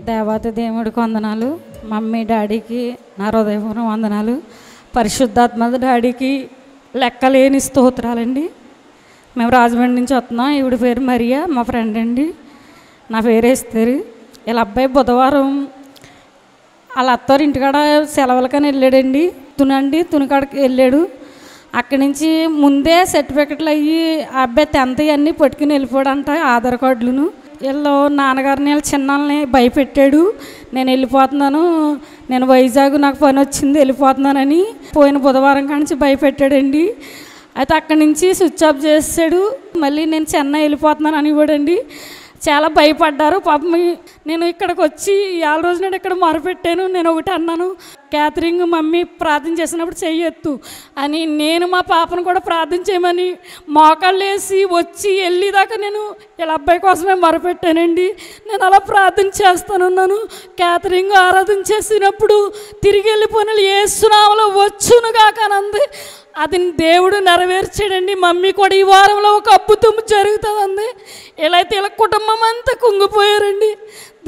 దేవాతి దేవుడికి వందనాలు. మమ్మీ డాడీకి నా హృదయపూర్వక వందనాలు. పరిశుద్ధాత్మ డాడీకి లెక్కలేని స్తోత్రాలండి. మేము రాజమండ్రి నుంచి వస్తున్నాం. ఈవిడ పేరు మరియా, మా ఫ్రెండ్ అండి. నా పేరు ఎస్తేరు. వీళ్ళ అబ్బాయి బుధవారం వాళ్ళ అత్తారు ఇంటికాడ సెలవులకని వెళ్ళాడండి. తునికాడికి వెళ్ళాడు. అక్కడి నుంచి ముందే సర్టిఫికెట్లు అయ్యి ఆ అబ్బాయి 10th అన్నీ పట్టుకుని వెళ్ళిపోయాడంట, ఆధార్ కార్డులను. వీళ్ళు నాన్నగారిని వీళ్ళ చిన్నాళ్ళని భయపెట్టాడు. నేను వెళ్ళిపోతున్నాను, నేను వైజాగ్ నాకు పని వచ్చింది వెళ్ళిపోతున్నానని పోయిన బుధవారం కానించి భయపెట్టాడండి. అయితే అక్కడి నుంచి స్విచ్ ఆఫ్ చేసాడు. మళ్ళీ నేను చెన్నై వెళ్ళిపోతున్నాను అని ఇవ్వడండి. చాలా భయపడ్డారు పాపం. నేను ఇక్కడికి వచ్చి 5 రోజు నాడు ఇక్కడ మొరపెట్టాను. నేను ఒకటి అన్నాను, క్యాథరింగ్ మమ్మీ ప్రార్థన చేసినప్పుడు చెయ్యొద్దు అని. నేను మా పాపను కూడా ప్రార్థన చేయమని మోకాళ్ళు వేసి వచ్చి వెళ్ళేదాకా నేను ఇలా అబ్బాయి కోసమే మొరపెట్టానండి. నేను అలా ప్రార్థన చేస్తానున్నాను. క్యాథరింగ్ ఆరాధన చేసినప్పుడు తిరిగి వెళ్ళిపోయిన యేసునామములో వచ్చును కాకనంది. అది దేవుడు నెరవేర్చాడండి. మమ్మీ కూడా ఈ వారంలో ఒక అద్భుతం జరుగుతుందండి. ఇలా అయితే ఇలా కుటుంబం అంతా కుంగిపోయారండి.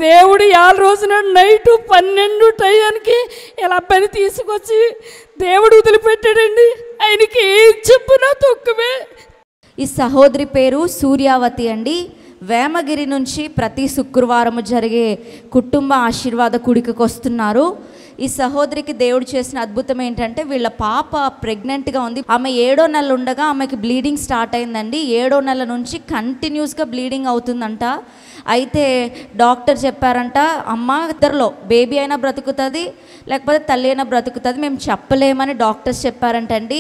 దేవుడు 5 రోజు నాడు నైట్ 12 టైంకి ఇలా అబ్బాయిని తీసుకొచ్చి దేవుడు వదిలిపెట్టాడండి. ఆయనకి ఏం చెప్పినా తక్కువే. ఈ సహోదరి పేరు సూర్యావతి అండి. వేమగిరి నుంచి ప్రతి శుక్రవారం జరిగే కుటుంబ ఆశీర్వాద కూడికకు వస్తున్నారు. ఈ సహోదరికి దేవుడు చేసిన అద్భుతం ఏంటంటే, వీళ్ళ పాప ప్రెగ్నెంట్గా ఉంది. ఆమె 7వ నెల ఉండగా ఆమెకి బ్లీడింగ్ స్టార్ట్ అయిందండి. 7వ నెల నుంచి కంటిన్యూస్గా బ్లీడింగ్ అవుతుందంట. అయితే డాక్టర్ చెప్పారంట, అమ్మ ఇద్దరిలో బేబీ అయినా బ్రతుకుతుంది లేకపోతే తల్లి అయినా బ్రతుకుతుంది, మేము చెప్పలేమని డాక్టర్స్ చెప్పారంటండి.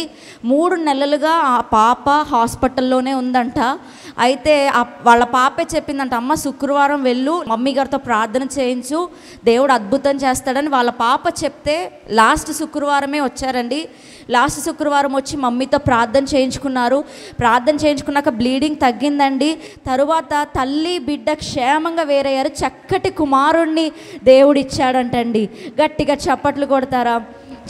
3 నెలలుగా ఆ పాప హాస్పిటల్లోనే ఉందంట. అయితే వాళ్ళ పాపే చెప్పిందంట, అమ్మ శుక్రవారం వెళ్ళు మమ్మీ గారితో ప్రార్థన చేయించు, దేవుడు అద్భుతం చేస్తాడని వాళ్ళ పాప చెప్తే లాస్ట్ శుక్రవారమే వచ్చారండి. లాస్ట్ శుక్రవారం వచ్చి మమ్మీతో ప్రార్థన చేయించుకున్నారు. ప్రార్థన చేయించుకున్నాక బ్లీడింగ్ తగ్గిందండి. తరువాత తల్లి బిడ్డ క్షేమంగా వేరయ్యారు. చక్కటి కుమారుణ్ణి దేవుడు ఇచ్చాడంటండి. గట్టిగా చప్పట్లు కొడతారా?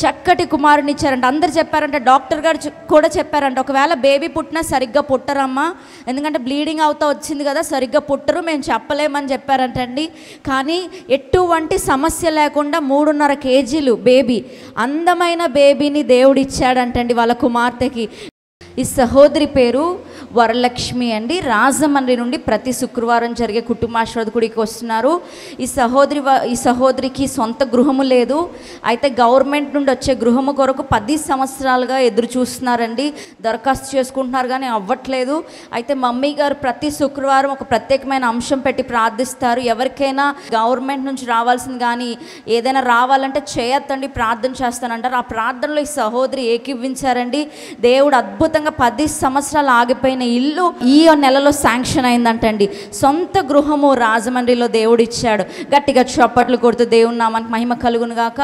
చక్కటి కుమారుని ఇచ్చారంట. అందరు చెప్పారంట, డాక్టర్ గారు కూడా చెప్పారంట, ఒకవేళ బేబీ పుట్టినా సరిగ్గా పుట్టరమ్మా, ఎందుకంటే బ్లీడింగ్ అవుతా వచ్చింది కదా, సరిగ్గా పుట్టరు, మేము చెప్పలేమని చెప్పారంటండి. కానీ ఎటువంటి సమస్య లేకుండా 3.5 కేజీలు బేబీ, అందమైన బేబీని దేవుడు ఇచ్చాడంటండి వాళ్ళ కుమార్తెకి. ఈ సహోదరి పేరు వరలక్ష్మి అండి. రాజమండ్రి నుండి ప్రతి శుక్రవారం జరిగే కుటుంబాశీర్వాద కూడికి వస్తున్నారు. ఈ సహోదరికి సొంత గృహము లేదు. అయితే గవర్నమెంట్ నుండి వచ్చే గృహము కొరకు 10 సంవత్సరాలుగా ఎదురు చూస్తున్నారండి. దరఖాస్తు చేసుకుంటున్నారు కానీ అవ్వట్లేదు. అయితే మమ్మీ గారు ప్రతి శుక్రవారం ఒక ప్రత్యేకమైన అంశం పెట్టి ప్రార్థిస్తారు. ఎవరికైనా గవర్నమెంట్ నుంచి రావాల్సింది కానీ ఏదైనా రావాలంటే చేయొద్దండి, ప్రార్థన చేస్తానంటారు. ఆ ప్రార్థనలో ఈ సహోదరి ఏకీవించారండి. దేవుడు అద్భుతంగా 10 సంవత్సరాలు ఆగిపోయిన ఇల్లు ఈ నెలలో శాంక్షన్ అయిందంటండి. సొంత గృహము రాజమండ్రిలో దేవుడు ఇచ్చాడు. గట్టిగా చప్పట్లు కొడుతూ దేవుని నామానికి మహిమ కలుగును గాక.